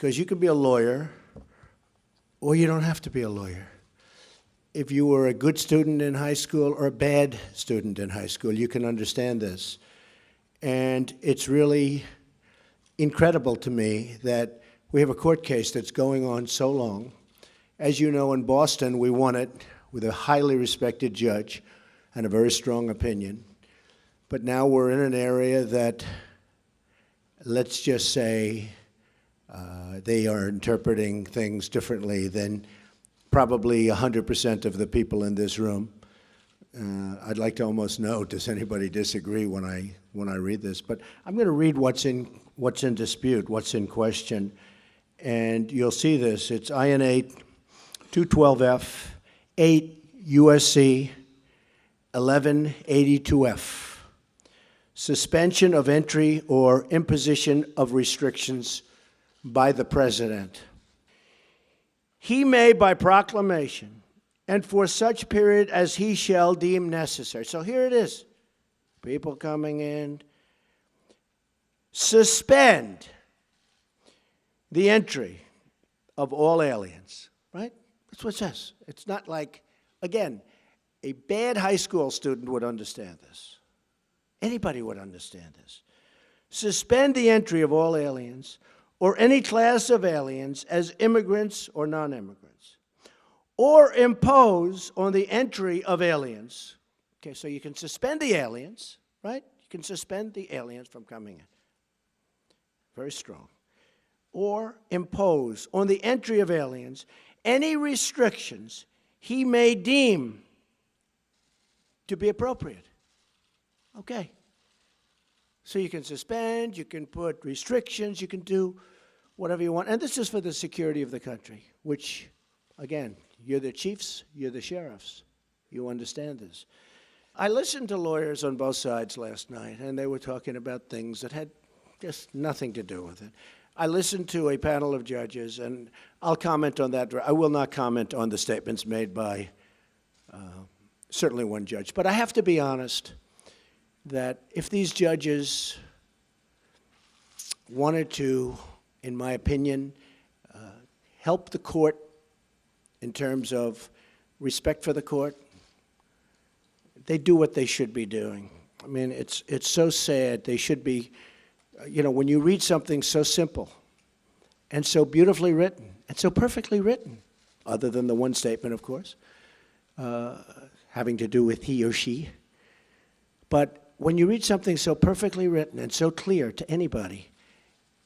because you could be a lawyer or you don't have to be a lawyer. If you were a good student in high school or a bad student in high school, you can understand this. And it's really incredible to me that we have a court case that's going on so long. As you know, in Boston, we won it with a highly respected judge and a very strong opinion. But now we're in an area that, let's just say, they are interpreting things differently than probably 100% of the people in this room. I'd like to almost know, does anybody disagree when I read this? But I'm going to read what's in dispute, what's in question, and you'll see this. It's INA 212F 8 USC 1182F. Suspension of entry or imposition of restrictions by the President. He may, by proclamation, and for such period as he shall deem necessary. So here it is. People coming in. Suspend the entry of all aliens, right? That's what it says. It's not like, again, a bad high school student would understand this. Anybody would understand this. Suspend the entry of all aliens or any class of aliens as immigrants or non-immigrants, or impose on the entry of aliens. Okay, so you can suspend the aliens, right? You can suspend the aliens from coming in. Very strong. Or impose on the entry of aliens any restrictions he may deem to be appropriate. Okay. So you can suspend, you can put restrictions, you can do whatever you want. And this is for the security of the country, which, again, you're the chiefs, you're the sheriffs. You understand this. I listened to lawyers on both sides last night, and they were talking about things that had just nothing to do with it. I listened to a panel of judges, and I'll comment on that. I will not comment on the statements made by certainly one judge. But I have to be honest that if these judges wanted to, in my opinion, help the court in terms of respect for the court, they do what they should be doing. I mean, it's so sad. They should be, you know, when you read something so simple and so beautifully written and so perfectly written, other than the one statement, of course, having to do with he or she, but when you read something so perfectly written and so clear to anybody,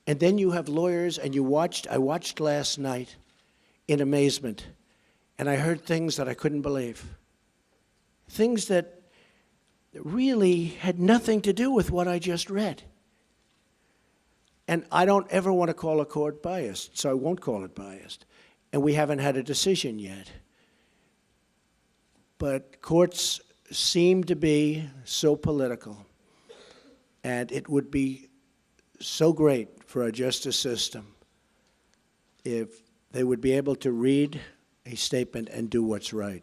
and then you have lawyers, and I watched last night in amazement, and I heard things that I couldn't believe. Things that really had nothing to do with what I just read. And I don't ever want to call a court biased, so I won't call it biased. And we haven't had a decision yet. But courts seem to be so political, and it would be so great for our justice system if they would be able to read a statement and do what's right.